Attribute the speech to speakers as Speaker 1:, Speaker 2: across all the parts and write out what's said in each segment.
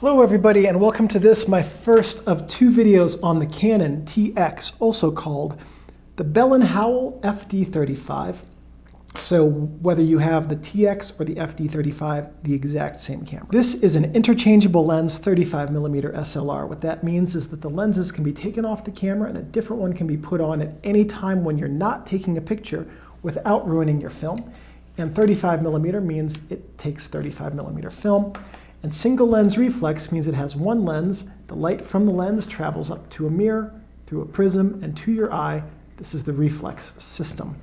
Speaker 1: Hello everybody, and welcome to this, my first of two videos on the Canon TX, also called the Bell & Howell FD35. So whether you have the TX or the FD35, the exact same camera. This is an interchangeable lens 35mm SLR. What that means is that the lenses can be taken off the camera and a different one can be put on at any time when you're not taking a picture without ruining your film. And 35mm means it takes 35mm film. And single lens reflex means it has one lens. The light from the lens travels up to a mirror, through a prism, and to your eye. This is the reflex system.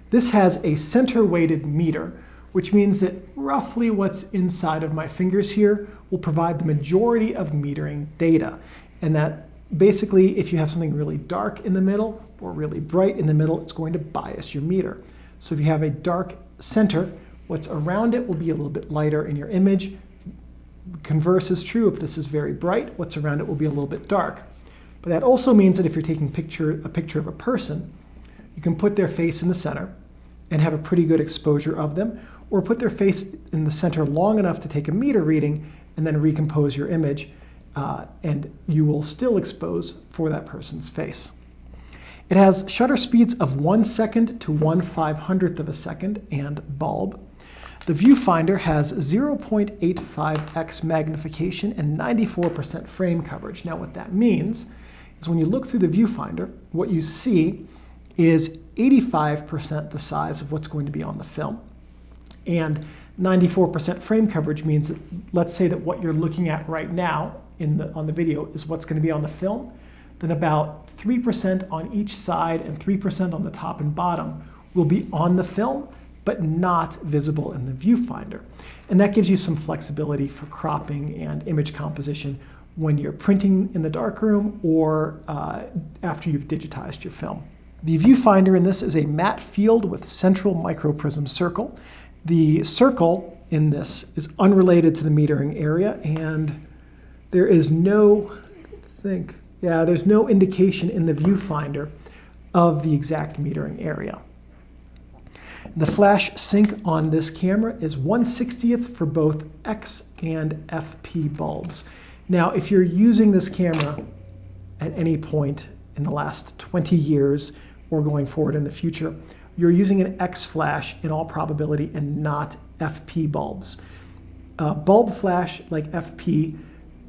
Speaker 1: This has a center-weighted meter, which means that roughly what's inside of my fingers here will provide the majority of metering data. And that basically, if you have something really dark in the middle or really bright in the middle, it's going to bias your meter. So if you have a dark center, what's around it will be a little bit lighter in your image. Converse is true. If this is very bright, what's around it will be a little bit dark. But that also means that if you're taking a picture of a person, you can put their face in the center and have a pretty good exposure of them, or put their face in the center long enough to take a meter reading and then recompose your image, and you will still expose for that person's face. It has shutter speeds of 1 second to 1/500th of a second and bulb. The viewfinder has 0.85x magnification and 94% frame coverage. Now what that means is when you look through the viewfinder, what you see is 85% the size of what's going to be on the film. And 94% frame coverage means that, let's say that what you're looking at right now on the video is what's going to be on the film, then about 3% on each side and 3% on the top and bottom will be on the film, but not visible in the viewfinder. And that gives you some flexibility for cropping and image composition when you're printing in the darkroom or after you've digitized your film. The viewfinder in this is a matte field with central microprism circle. The circle in this is unrelated to the metering area, and there is there's no indication in the viewfinder of the exact metering area. The flash sync on this camera is 1/60th for both X and FP bulbs. Now, if you're using this camera at any point in the last 20 years or going forward in the future, you're using an X flash in all probability and not FP bulbs. Bulb flash like FP,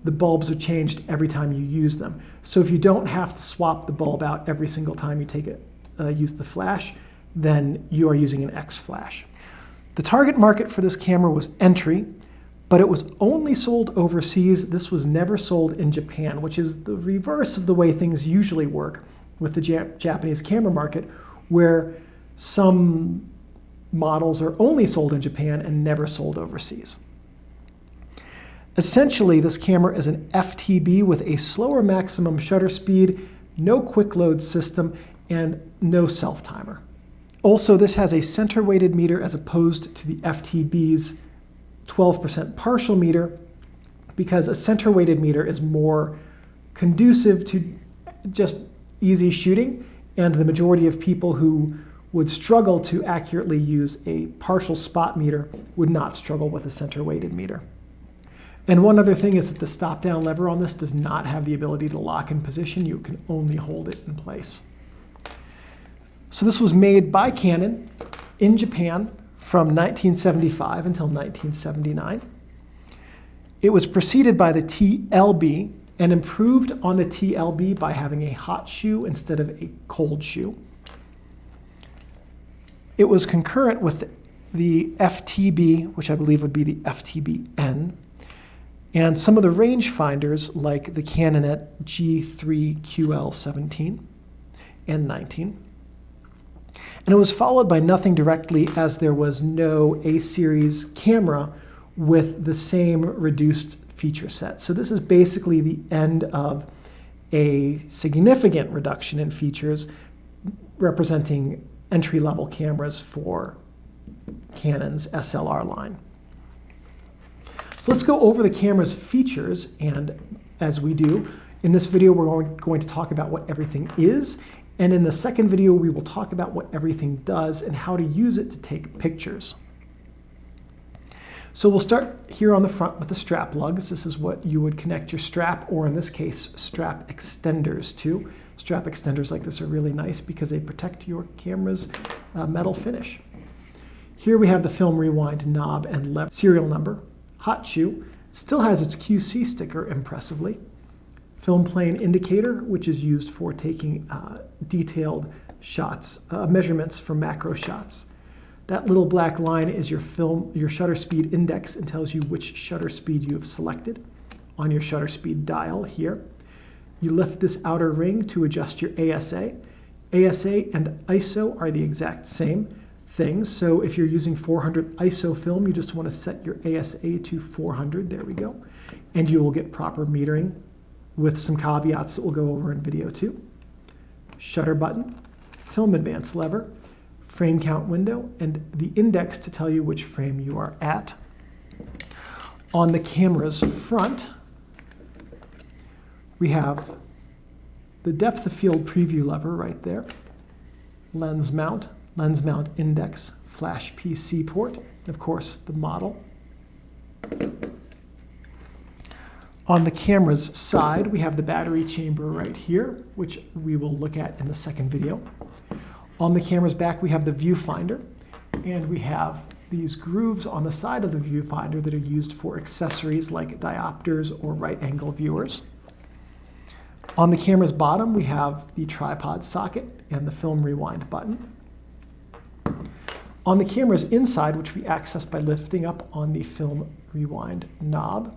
Speaker 1: the bulbs are changed every time you use them. So if you don't have to swap the bulb out every single time you use the flash, then you are using an X flash. The target market for this camera was entry, but it was only sold overseas. This was never sold in Japan, which is the reverse of the way things usually work with the Japanese camera market, where some models are only sold in Japan and never sold overseas. Essentially, this camera is an FTb with a slower maximum shutter speed, no quick load system, and no self-timer. Also, this has a center-weighted meter as opposed to the FTb's 12% partial meter, because a center-weighted meter is more conducive to just easy shooting, and the majority of people who would struggle to accurately use a partial spot meter would not struggle with a center-weighted meter. And one other thing is that the stop-down lever on this does not have the ability to lock in position. You can only hold it in place. So this was made by Canon in Japan from 1975 until 1979. It was preceded by the TLB and improved on the TLB by having a hot shoe instead of a cold shoe. It was concurrent with the FTb, which I believe would be the FTbN, and some of the rangefinders like the Canon G3QL17 and 19. And it was followed by nothing directly, as there was no A-series camera with the same reduced feature set. So this is basically the end of a significant reduction in features representing entry-level cameras for Canon's SLR line. So let's go over the camera's features, and as we do, in this video we're going to talk about what everything is, and in the second video we will talk about what everything does and how to use it to take pictures. So we'll start here on the front with the strap lugs. This is what you would connect your strap, or in this case, strap extenders to. Strap extenders like this are really nice because they protect your camera's metal finish. Here we have the film rewind knob and lever. Serial number. Hot shoe. Still has its QC sticker impressively. Film plane indicator, which is used for taking detailed shots, measurements for macro shots. That little black line is your shutter speed index and tells you which shutter speed you have selected on your shutter speed dial here. You lift this outer ring to adjust your ASA. ASA and ISO are the exact same things. So if you're using 400 ISO film, you just want to set your ASA to 400. There we go. And you will get proper metering with some caveats that we'll go over in video 2. Shutter button, film advance lever, frame count window, and the index to tell you which frame you are at. On the camera's front, we have the depth of field preview lever right there, lens mount index, flash PC port, and of course the model. On the camera's side, we have the battery chamber right here, which we will look at in the second video. On the camera's back, we have the viewfinder, and we have these grooves on the side of the viewfinder that are used for accessories like diopters or right-angle viewers. On the camera's bottom, we have the tripod socket and the film rewind button. On the camera's inside, which we access by lifting up on the film rewind knob,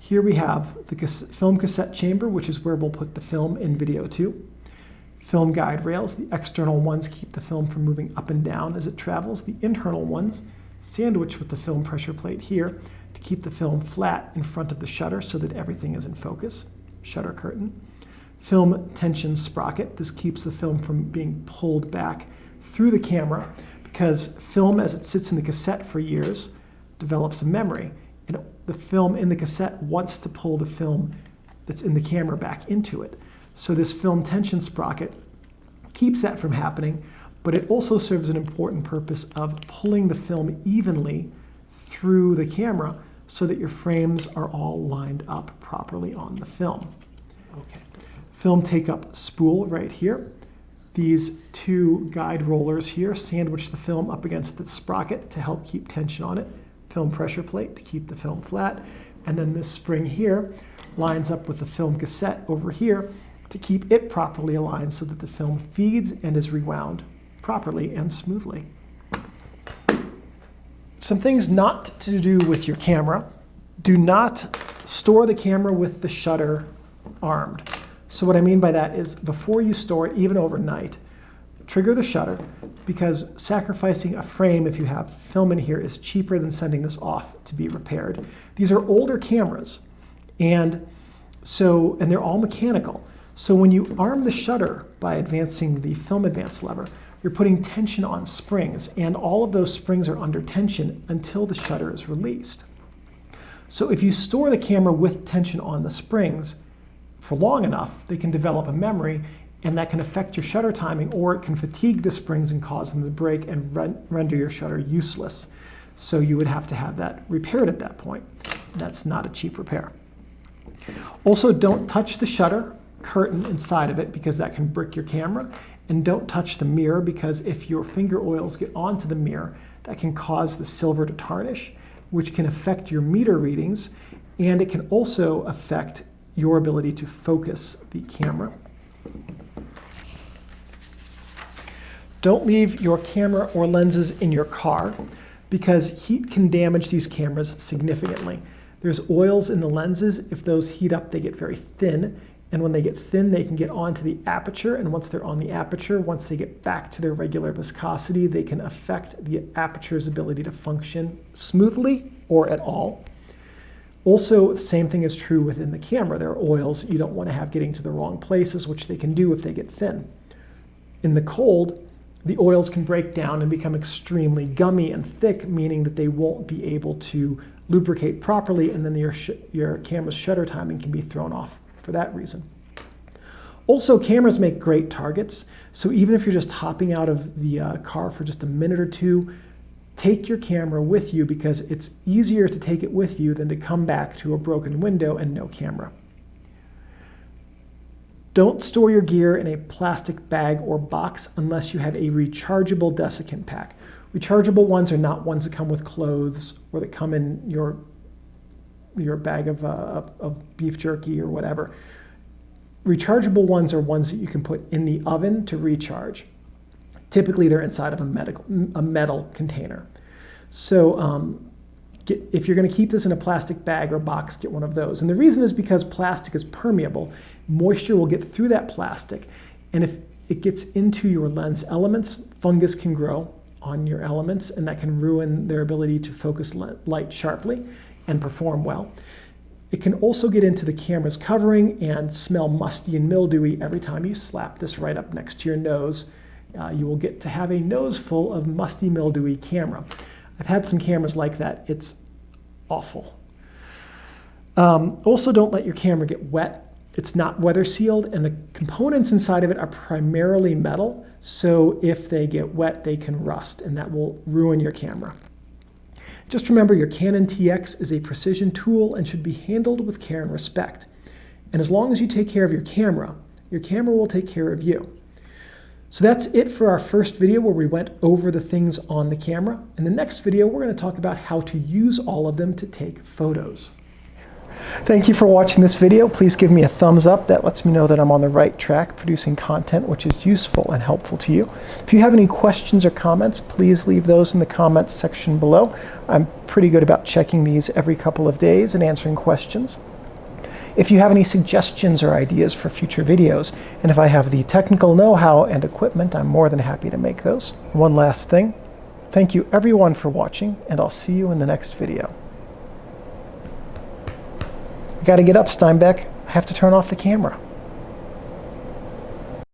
Speaker 1: here we have the film cassette chamber, which is where we'll put the film in video 2. Film guide rails, the external ones keep the film from moving up and down as it travels. The internal ones sandwich with the film pressure plate here to keep the film flat in front of the shutter so that everything is in focus. Shutter curtain. Film tension sprocket. This keeps the film from being pulled back through the camera because film, as it sits in the cassette for years, develops a memory. And the film in the cassette wants to pull the film that's in the camera back into it. So this film tension sprocket keeps that from happening, but it also serves an important purpose of pulling the film evenly through the camera so that your frames are all lined up properly on the film. Okay. Film take-up spool right here. These two guide rollers here sandwich the film up against the sprocket to help keep tension on it. Film pressure plate to keep the film flat. And then this spring here lines up with the film cassette over here to keep it properly aligned so that the film feeds and is rewound properly and smoothly. Some things not to do with your camera. Do not store the camera with the shutter armed. So what I mean by that is before you store it, even overnight, trigger the shutter because sacrificing a frame if you have film in here is cheaper than sending this off to be repaired. These are older cameras and they're all mechanical. So when you arm the shutter by advancing the film advance lever, you're putting tension on springs, and all of those springs are under tension until the shutter is released. So if you store the camera with tension on the springs for long enough, they can develop a memory, and that can affect your shutter timing, or it can fatigue the springs and cause them to break and render your shutter useless. So you would have to have that repaired at that point. That's not a cheap repair. Also, don't touch the shutter curtain inside of it because that can brick your camera, and don't touch the mirror because if your finger oils get onto the mirror, that can cause the silver to tarnish, which can affect your meter readings, and it can also affect your ability to focus the camera. Don't leave your camera or lenses in your car because heat can damage these cameras significantly. There's oils in the lenses. If those heat up, they get very thin. And when they get thin, they can get onto the aperture. And once they're on the aperture, once they get back to their regular viscosity, they can affect the aperture's ability to function smoothly or at all. Also, the same thing is true within the camera. There are oils you don't want to have getting to the wrong places, which they can do if they get thin. In the cold, the oils can break down and become extremely gummy and thick, meaning that they won't be able to lubricate properly, and then your camera's shutter timing can be thrown off for that reason. Also, cameras make great targets, so even if you're just hopping out of the car for just a minute or two, take your camera with you because it's easier to take it with you than to come back to a broken window and no camera. Don't store your gear in a plastic bag or box unless you have a rechargeable desiccant pack. Rechargeable ones are not ones that come with clothes or that come in your bag of beef jerky or whatever. Rechargeable ones are ones that you can put in the oven to recharge. Typically, they're inside of a metal container. So if you're going to keep this in a plastic bag or box, get one of those. And the reason is because plastic is permeable. Moisture will get through that plastic. And if it gets into your lens elements, fungus can grow on your elements, and that can ruin their ability to focus light sharply and perform well. It can also get into the camera's covering and smell musty and mildewy every time you slap this right up next to your nose. You will get to have a nose full of musty, mildewy camera. I've had some cameras like that. It's awful. Also, don't let your camera get wet. It's not weather sealed, and the components inside of it are primarily metal, so if they get wet, they can rust, and that will ruin your camera. Just remember, your Canon TX is a precision tool and should be handled with care and respect. And as long as you take care of your camera will take care of you. So that's it for our first video where we went over the things on the camera. In the next video, we're going to talk about how to use all of them to take photos. Thank you for watching this video. Please give me a thumbs up. That lets me know that I'm on the right track producing content which is useful and helpful to you. If you have any questions or comments, please leave those in the comments section below. I'm pretty good about checking these every couple of days and answering questions. If you have any suggestions or ideas for future videos, and if I have the technical know-how and equipment, I'm more than happy to make those. One last thing. Thank you everyone for watching, and I'll see you in the next video. I gotta get up, Steinbeck. I have to turn off the camera.